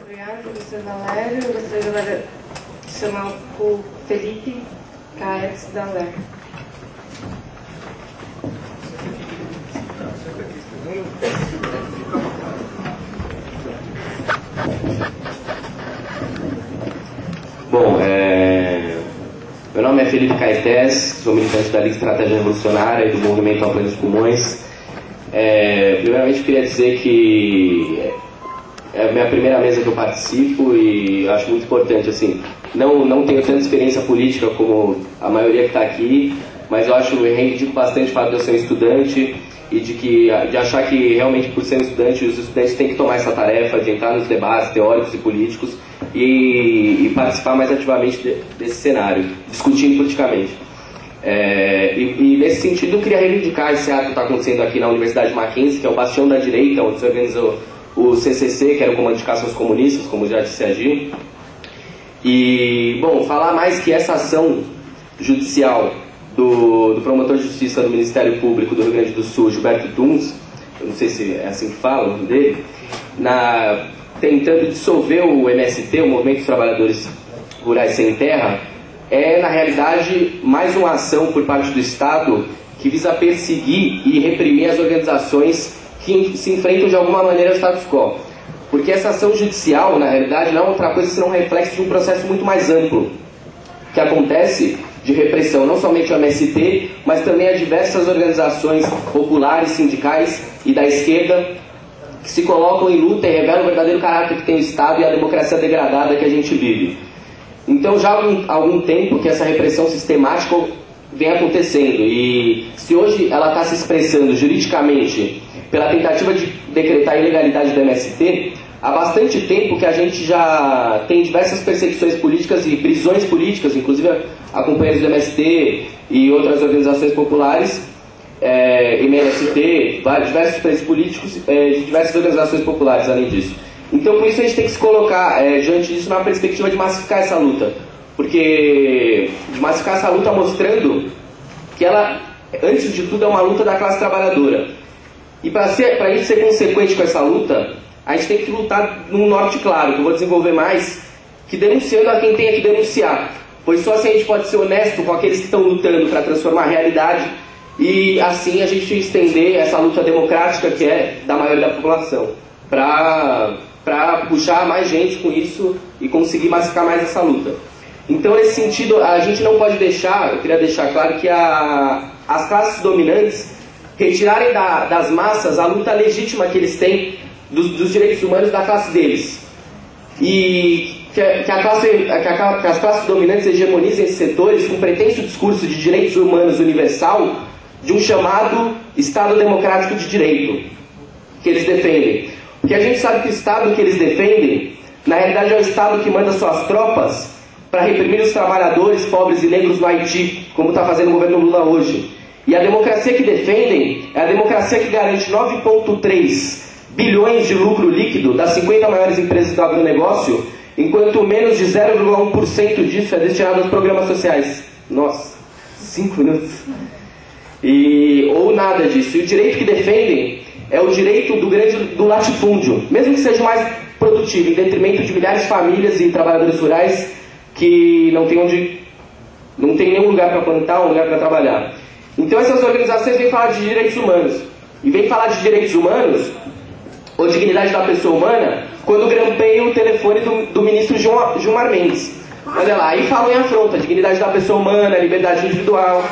Obrigada, professor Valério. Eu gostaria agora de chamar o Felipe Caetz Daler. Bom, meu nome é Felipe Caetz, sou militante da Liga Estratégia Revolucionária e do Movimento Ao Pleno dos Pulmões. Primeiramente, queria dizer que é a minha primeira mesa que eu participo e eu acho muito importante, assim, não tenho tanta experiência política como a maioria que está aqui, mas eu reivindico bastante o fato de eu ser um estudante e de achar que realmente, por ser um estudante, os estudantes têm que tomar essa tarefa de entrar nos debates teóricos e políticos e participar mais ativamente desse cenário, discutindo politicamente. E nesse sentido eu queria reivindicar esse ato que está acontecendo aqui na Universidade Mackenzie, que é o bastião da direita, onde se organizou o CCC, que era o Comando de Caça aos Comunistas, como já disse a Gi. E, bom, falar mais que essa ação judicial do promotor de justiça do Ministério Público do Rio Grande do Sul, Gilberto Tunes, eu não sei se é assim que fala o nome dele, tentando dissolver o MST, o Movimento dos Trabalhadores Rurais Sem Terra, é, na realidade, mais uma ação por parte do Estado que visa perseguir e reprimir as organizações que se enfrentam de alguma maneira ao status quo. Porque essa ação judicial, na realidade, não é outra coisa senão um reflexo de um processo muito mais amplo que acontece de repressão, não somente ao MST, mas também a diversas organizações populares, sindicais e da esquerda que se colocam em luta e revelam o verdadeiro caráter que tem o Estado e a democracia degradada que a gente vive. Então já há algum tempo que essa repressão sistemática vem acontecendo, e se hoje ela está se expressando juridicamente pela tentativa de decretar a ilegalidade do MST, há bastante tempo que a gente já tem diversas perseguições políticas e prisões políticas, inclusive a companheiros do MST e outras organizações populares, MST, diversos presos políticos de diversas organizações populares, além disso. Então, por isso, a gente tem que se colocar diante disso na perspectiva de massificar essa luta. Porque de massificar essa luta mostrando que ela, antes de tudo, é uma luta da classe trabalhadora. E para a gente ser consequente com essa luta, a gente tem que lutar num norte claro, que eu vou desenvolver mais, que denunciando a quem tem que denunciar. Pois só assim a gente pode ser honesto com aqueles que estão lutando para transformar a realidade e assim a gente estender essa luta democrática que é da maioria da população, para puxar mais gente com isso e conseguir massificar mais essa luta. Então, nesse sentido, a gente não pode deixar, eu queria deixar claro que as classes dominantes retirarem das massas a luta legítima que eles têm dos direitos humanos da classe deles. E que as classes dominantes hegemonizem esses setores com o pretenso discurso de direitos humanos universal de um chamado Estado Democrático de Direito, que eles defendem. Porque a gente sabe que o Estado que eles defendem, na realidade é o Estado que manda suas tropas para reprimir os trabalhadores pobres e negros no Haiti, como está fazendo o governo Lula hoje. E a democracia que defendem é a democracia que garante 9,3 bilhões de lucro líquido das 50 maiores empresas do agronegócio, enquanto menos de 0,1% disso é destinado aos programas sociais. Nossa, 5 minutos. Ou nada disso. E o direito que defendem é o direito do latifúndio, mesmo que seja mais produtivo, em detrimento de milhares de famílias e trabalhadores rurais que não tem nenhum lugar para plantar, um lugar para trabalhar. Então essas organizações vêm falar de direitos humanos. E vêm falar de direitos humanos, ou dignidade da pessoa humana, quando grampeiam o telefone do ministro Gilmar Mendes. Olha lá, aí falam em afronta, dignidade da pessoa humana, liberdade individual.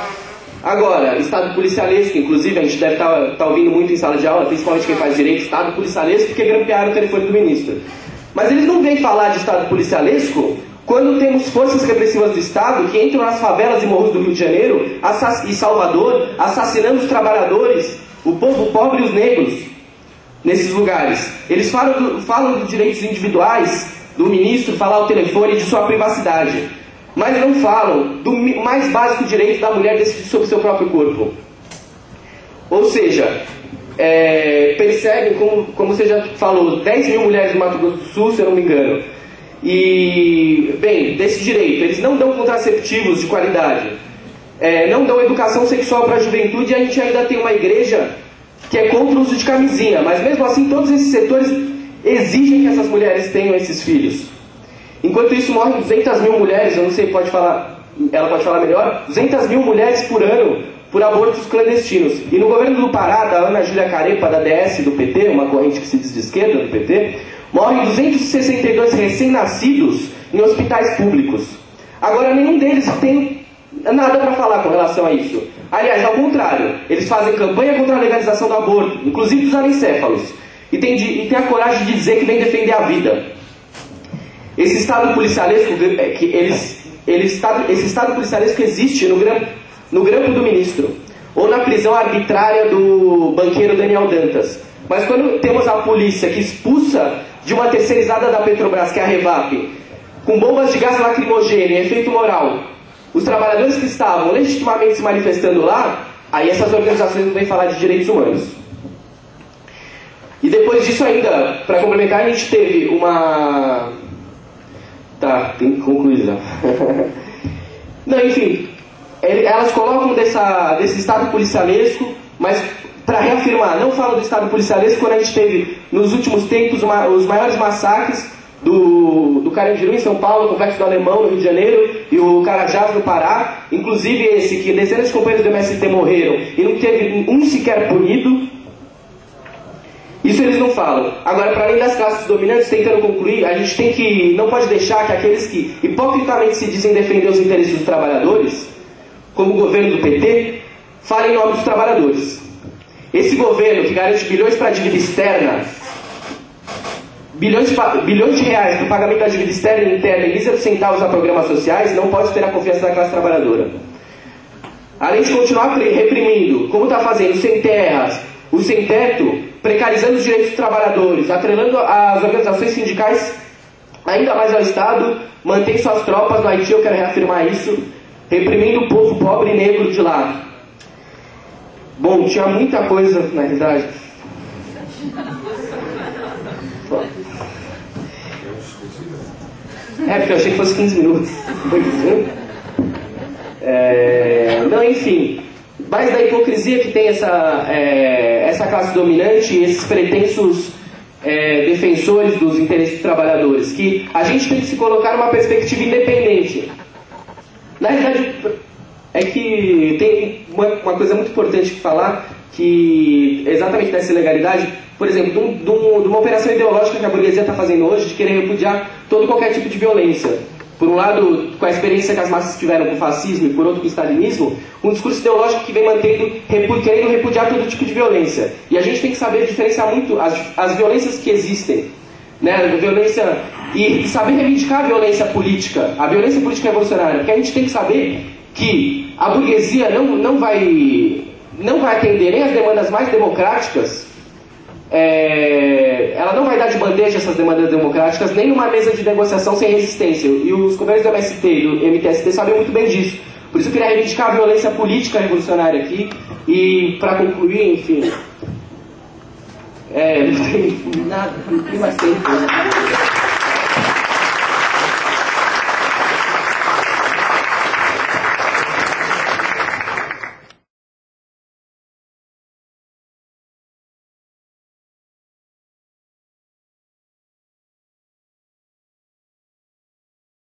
Agora, Estado policialesco, inclusive a gente deve estar ouvindo muito em sala de aula, principalmente quem faz direito, Estado policialesco, porque grampearam o telefone do ministro. Mas eles não vêm falar de Estado policialesco quando temos forças repressivas do Estado que entram nas favelas e morros do Rio de Janeiro e Salvador, assassinando os trabalhadores, o povo pobre e os negros, nesses lugares. Eles falam dos direitos individuais do ministro, falar o telefone e de sua privacidade. Mas não falam do mais básico direito da mulher decidir sobre seu próprio corpo. Ou seja, percebem, como você já falou, 10 mil mulheres no Mato Grosso do Sul, se eu não me engano. E, bem, desse direito, eles não dão contraceptivos de qualidade, não dão educação sexual para a juventude, e a gente ainda tem uma igreja que é contra o uso de camisinha. Mas mesmo assim, todos esses setores, exigem que essas mulheres tenham esses filhos. Enquanto isso, morrem 200 mil mulheres, eu não sei, ela pode falar melhor, 200 mil mulheres por ano por abortos clandestinos. E no governo do Pará, da Ana Júlia Carepa, da DS do PT, uma corrente que se diz de esquerda do PT, morrem 262 recém-nascidos em hospitais públicos. Agora, nenhum deles tem nada para falar com relação a isso. Aliás, ao contrário, eles fazem campanha contra a legalização do aborto, inclusive dos anencéfalos, e tem a coragem de dizer que vem defender a vida. Esse estado policialesco, esse estado policialesco existe no grampo do ministro, ou na prisão arbitrária do banqueiro Daniel Dantas. Mas quando temos a polícia que expulsa de uma terceirizada da Petrobras, que é a Revap, com bombas de gás lacrimogêneo e efeito moral, os trabalhadores que estavam legitimamente se manifestando lá, aí essas organizações não vêm falar de direitos humanos. E depois disso ainda, para complementar, a gente teve uma... Tá, tem que concluir já. Não, enfim, elas colocam desse estado policialesco, mas para reafirmar, não fala do estado policialesco quando a gente teve, nos últimos tempos, os maiores massacres do Carandiru em São Paulo, o Complexo do Alemão no Rio de Janeiro e o Carajás no Pará, inclusive esse que dezenas de companheiros do MST morreram e não teve um sequer punido. Isso eles não falam. Agora, para além das classes dominantes, tentando concluir, a gente não pode deixar que aqueles que hipocritamente se dizem defender os interesses dos trabalhadores, como o governo do PT, falem em nome dos trabalhadores. Esse governo que garante bilhões para a dívida externa, bilhões de reais para o pagamento da dívida externa e interna e míseros centavos a programas sociais, não pode ter a confiança da classe trabalhadora. Além de continuar reprimindo, como está fazendo, os sem terras, os sem teto, precarizando os direitos dos trabalhadores, atrelando as organizações sindicais ainda mais ao Estado, mantém suas tropas no Haiti, eu quero reafirmar isso, reprimindo o povo pobre e negro de lá. Bom, tinha muita coisa, na realidade. Porque eu achei que fosse 15 minutos. Não, enfim. Mais da hipocrisia que tem essa classe dominante e esses pretensos defensores dos interesses dos trabalhadores, que a gente tem que se colocar numa perspectiva independente. Na realidade, é que tem uma coisa muito importante de falar, que exatamente dessa ilegalidade, por exemplo, de uma operação ideológica que a burguesia está fazendo hoje, de querer repudiar todo qualquer tipo de violência. Por um lado, com a experiência que as massas tiveram com o fascismo e por outro com o stalinismo, um discurso ideológico que vem querendo repudiar todo tipo de violência. E a gente tem que saber diferenciar muito as violências que existem, né? A violência, e saber reivindicar a violência política revolucionária, porque a gente tem que saber que a burguesia não vai atender nem as demandas mais democráticas, ela não vai dar de bandeja essas demandas democráticas, nem numa mesa de negociação sem resistência. E os companheiros do MST e do MTST sabem muito bem disso. Por isso eu queria reivindicar a violência política revolucionária aqui. E para concluir, enfim, não tem nada, não tem mais tempo.